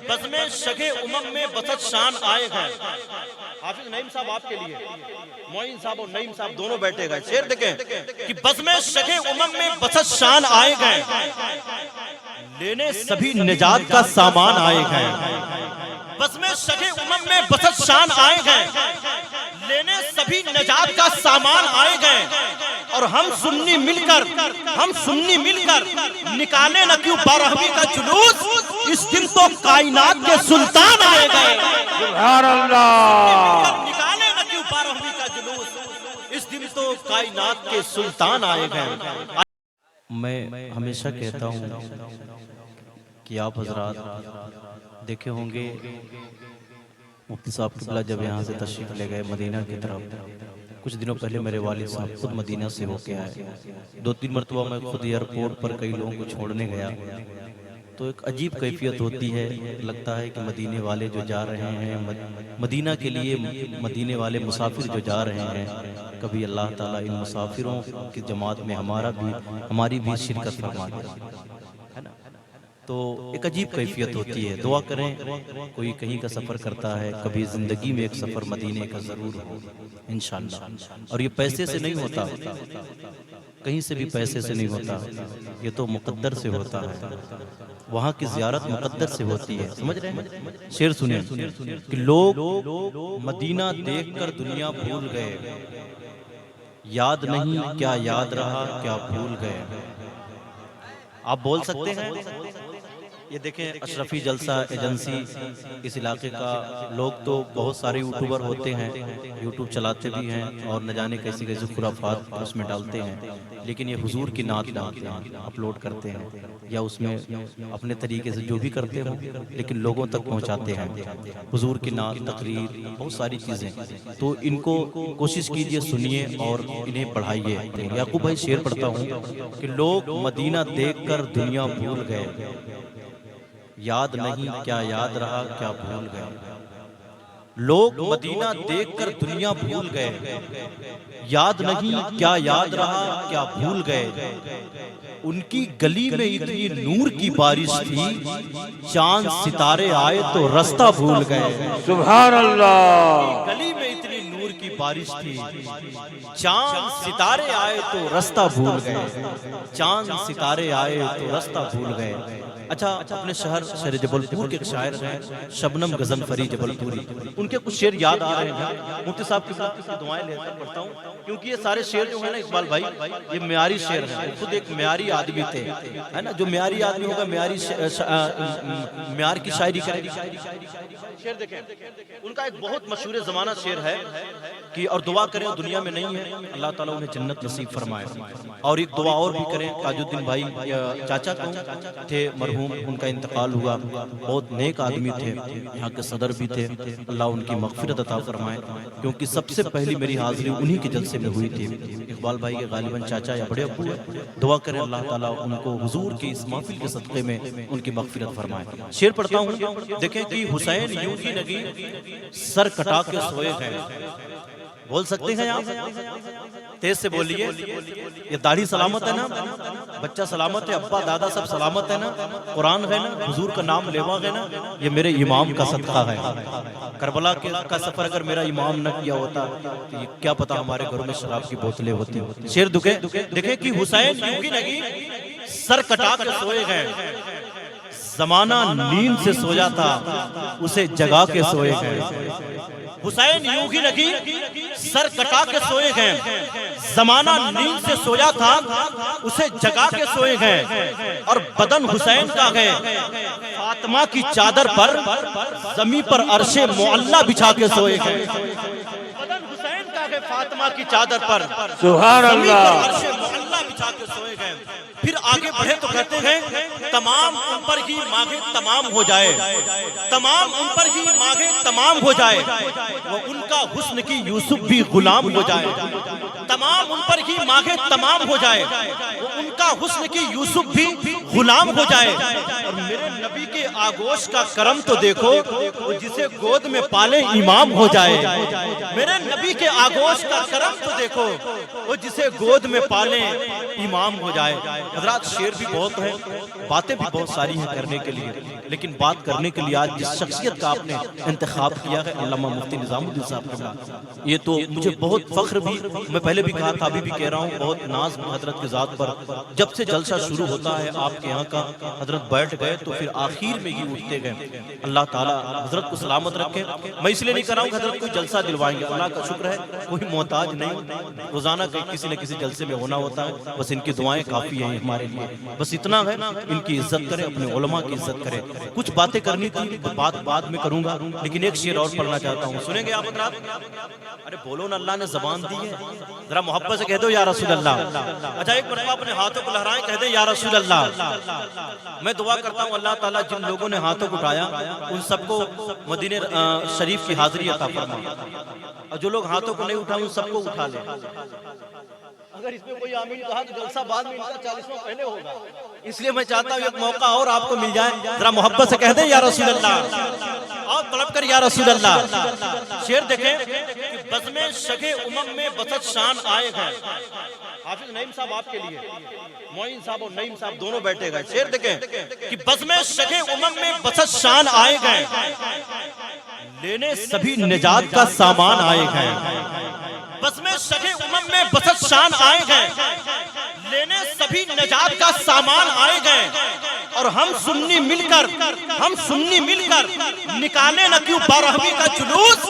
بزم شگے امم میں بسط شان آئے گئے. حافظ نعیم صاحب آپ کے لیے، معین صاحب اور نعیم صاحب دونوں بیٹھے گئے. شعر دیکھیں کہ بزم شگے امم میں بسط شان آئے گئے، لینے سبھی نجات کا سامان آئے گئے. بزم شگے امم میں بسط شان آئے گئے، لینے سبھی نجات کا سامان آئے گئے. اور ہم سنی مل کر نکالے نہ کیوں بارہویں کا جلوس، اس دن تو کائنات کے سلطان آئے گئے. سبحان اللہ. نکالے نہ کیوں بارہویں کا جلوس، اس دن تو کائنات کے سلطان آئے گئے. میں ہمیشہ کہتا ہوں کہ آپ حضرات دیکھے ہوں گے مفتی صاحب قبلہ جب یہاں سے تشریف لے گئے مدینہ کی طرف، کچھ دنوں پہلے میرے والد صاحب خود مدینہ سے ہو کے آئے. 2-3 مرتبہ میں خود ایئرپورٹ پر کئی لوگوں کو چھوڑنے گیا تو ایک عجیب کیفیت ہوتی ہے. لگتا ہے کہ مدینے والے جو جا رہے ہیں، مدینہ کے لیے مدینے والے مسافر جو جا رہے ہیں، کبھی اللہ تعالیٰ ان مسافروں کی جماعت میں ہماری بھی شرکت فرما دے. تو ایک عجیب کیفیت ہوتی ہے. دعا کریں کوئی کہیں کا سفر کرتا ہے، کبھی زندگی میں ایک سفر مدینے کا ضرور ہو انشاءاللہ. اور یہ پیسے سے نہیں ہوتا، کہیں سے بھی پیسے سے نہیں ہوتا، یہ تو مقدر سے ہوتا ہے. وہاں کی زیارت مقدر سے ہوتی ہے. سمجھ رہے ہیں؟ شعر سنیں کہ لوگ مدینہ دیکھ کر دنیا بھول گئے، یاد نہیں کیا یاد رہا کیا بھول گئے. آپ بول سکتے ہیں؟ یہ دیکھیں اشرفی جلسہ ایجنسی اس علاقے کا، لوگ تو بہت سارے یوٹیوبر ہوتے ہیں، یوٹیوب چلاتے بھی ہیں اور نہ جانے کیسی کیسی خرافات اس میں ڈالتے ہیں، لیکن یہ حضور کی نعت ڈالتے ہیں، اپلوڈ کرتے ہیں یا اس میں اپنے طریقے سے جو بھی کرتے ہوں لیکن لوگوں تک پہنچاتے ہیں. حضور کی نعت، تقریر، بہت ساری چیزیں. تو ان کو کوشش کیجئے سنیے اور انہیں پڑھائیے. یعقوب بھائی شعر پڑھتا ہوں کہ لوگ مدینہ دیکھ کر دنیا بھول گئے، یاد نہیں کیا یاد رہا کیا بھول گئے. لوگ مدینہ دیکھ کر دنیا بھول گئے، یاد نہیں کیا یاد رہا کیا بھول گئے. ان کی گلی میں اتنی نور کی بارش تھی، چاند ستارے آئے تو رستہ بھول گئے. سبحان اللہ. گلی میں اتنی نور کی بارش تھی، چاند ستارے آئے تو رستہ بھول گئے. چاند ستارے آئے تو رستہ بھول گئے. اچھا، اپنے شہر جبل پور کے شاعر ہیں شبنم غضنفری جبل پوری، ان کے کچھ شعر یاد آ رہے ہیں. مفتی صاحب کی دعائیں لے کر پڑھتا ہوں کیونکہ یہ سارے شعر جو ہیں نا اقبال بھائی یہ معیاری شعر ہیں. خود ایک معیاری آدمی تھے، ہے نا. جو معیاری آدمی ہوگا معیار کی شاعری کرے. شعر دیکھیں ان کا ایک بہت مشہور زمانہ شعر ہے کہ اور دعا کریں دنیا میں نہیں ہے اللہ تعالیٰ انہیں جنت نصیب فرمائے. اور ایک دعا اور بھی کریں، تاج الدین بھائی چاچا کو تھے مرحوم، ان کا انتقال ہوا. بہت نیک آدمی تھے، یہاں کے صدر بھی تھے. اللہ ان کی مغفرت عطا فرمائے کیونکہ سب سے پہلی میری حاضری انہی کے جلسے میں ہوئی تھی. اقبال بھائی کے غالباً چاچا یا بڑے ابو ہیں. دعا کریں اللہ تعالیٰ ان کو حضور کی اس محفل کے صدقے میں ان کی مغفرت فرمائے. شعر پڑھتا ہوں، دیکھیں کہ حسین یوں ہی نگی سر کٹا کے سوئے ہیں. بول سکتے ہیں آپ؟ تیز سے بولیے. یہ داڑھی سلامت ہے نا، بچہ سلامت ہے، ابا دادا سب سلامت ہے نا، قرآن ہے نا، حضور کا نام لیوا ہے نا. یہ میرے امام کا صدقہ ہے. کربلا کا سفر اگر میرا امام نہ کیا ہوتا تو کیا پتا ہمارے گھروں میں شراب کی بوتلیں ہوتی. شعر دیکھیں کہ حسین یوں ہی نگی سر کٹا کے سوئے ہیں، زمانہ نیند سے سویا تھا اسے جگا کے سوئے ہیں. حسین یوں ہی لگی سر کٹا کے سوئے ہیں، زمانہ نیند سے سویا تھا اسے جگا کے سوئے ہیں. اور بدن حسین کا ہے فاطمہ کی چادر پر، زمین پر عرش معلا بچھا کے سوئے ہیں. بدن حسین کا ہے فاطمہ کی چادر پر، سبحان زمین پر اللہ. عرش معلا بچھا کے سوئے ہیں. پھر آگے بڑھے تو کہتے ہیں تمام ان پر ہی مانگے تمام ہو جائے، تمام ان پر ہی مانگے تمام ہو جائے، وہ ان کا حسن کی یوسف بھی غلام ہو جائے. تمام ان پر ہی مانگے تمام ہو جائے، وہ ان کا حسن کی یوسف بھی غلام ہو جائے. اور میرے نبی کے آغوش کا کرم تو دیکھو، وہ جسے گود میں پالے امام ہو جائے. میرے نبی کے آغوش کا کرم تو دیکھو، وہ جسے گود میں پالے امام ہو جائے. حضرات شعر بھی بہت ہیں، باتیں بھی بہت ساری ہیں کرنے کے لیے. لیکن بات کرنے کے لیے آج جس شخصیت کا آپ نے انتخاب کیا ہے علامہ مفتی نظام الدین صاحب قبلہ، یہ تو مجھے بہت فخر بھی، میں پہلے بھی کہا تھا ابھی بھی کہہ رہا ہوں، بہت ناز حضرت کے ذات پر۔ جب سے جلسہ شروع ہوتا ہے آپ کے یہاں کا، حضرت بیٹھ گئے تو پھر آخر میں ہی اٹھتے گئے۔ اللہ تعالیٰ حضرت کو سلامت رکھے۔ میں اس لیے نہیں کر رہا ہوں کہ حضرت کوئی جلسہ دلوائیں گے، اللہ کا شکر ہے کوئی محتاج نہیں، روزانہ کسی نہ کسی جلسے میں ہونا ہوتا ہے، بس ان کی دعائیں کافی ہیں ہمارے لیے، بس اتنا ہے، ان کی عزت کریں، اپنے علماء کی عزت کریں۔ کچھ باتیں کرنی تھی، بات بعد میں کروں گا، لیکن ایک شعر اور پڑھنا چاہتا ہوں، سنیں گے آپ حضرات؟ ارے بولو نا، اللہ نے زبان دی ہے، ذرا محبت سے کہہ دو یا رسول اللہ۔ اچھا ایک مرتبہ اپنے ہاتھوں کو لہرائیں، کہہ دیں یا رسول اللہ۔ میں دعا کرتا ہوں اللہ تعالیٰ جن لوگوں نے ہاتھوں کو اٹھایا ان سب کو مدینہ شریف کی حاضری عطا فرمائے، اور جو لوگ ہاتھوں کو نہیں اٹھائے ان سب کو اٹھا لے۔ اگر اس میں کوئی آمین کہا تو جلسہ بعد میں ان کا 40واں پہلے ہوگا، اس لیے میں چاہتا ہوں ایک موقع اور آپ کو مل جائے، ذرا محبت سے کہہ دیں یا رسول اللہ، اور طلب کر یا رسول اللہ۔ شعر دیکھیں کہ بزم شگ امم میں بسط شان آئے گئے، حافظ نعیم صاحب آپ کے لیے، معین صاحب اور نعیم صاحب دونوں بیٹھے گئے۔ شعر دیکھیں کہ بزم شگ امم میں بسط شان آئے گئے، لینے سبھی نجات کا سامان آئے گئے۔ بزم شگ امم میں بسط شان آئے گئے، لینے سبھی نجات کا سامان آئے گئے، اور ہم سنی مل کر نکالے نہ کیوں بارہویں کا جلوس،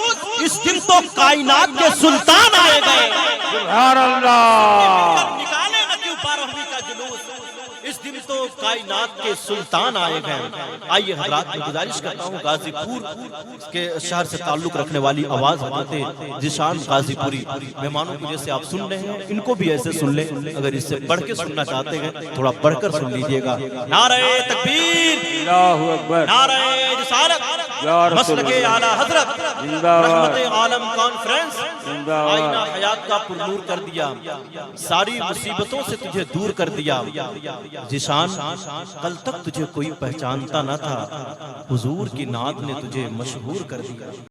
اس دن تو کائنات کے سلطان آئے گئے۔ سبحان اللہ، نکالے نہ کیوں بارہویں کا جلوس، اس دن تو کائنات کے سلطان آئے گئے۔ آئیے حضرات میں گزارش کرتا ہوں، غازی پور کے شہر سے تعلق رکھنے والی آواز حضرت ذیشان غازی پوری مہمانوں کو جیسے آپ سن رہے ہیں ان کو بھی ایسے سن لیں، اگر اس سے بڑھ کے سننا چاہتے ہیں تھوڑا بڑھ کر سن لیجئے گا۔ نعرہ تکبیر، اللہ اکبر، نعرہ رسالت، مسلک اعلیٰ حضرت، رحمت عالم کانفرنس، آئینہ حیات کا پر نور کر دیا، ساری مصیبتوں سے تجھے دور کر دیا۔ ذیشان کل تک تجھے کوئی پہچانتا نہ تھا، حضور کی نعت نے تجھے مشہور کر دیا۔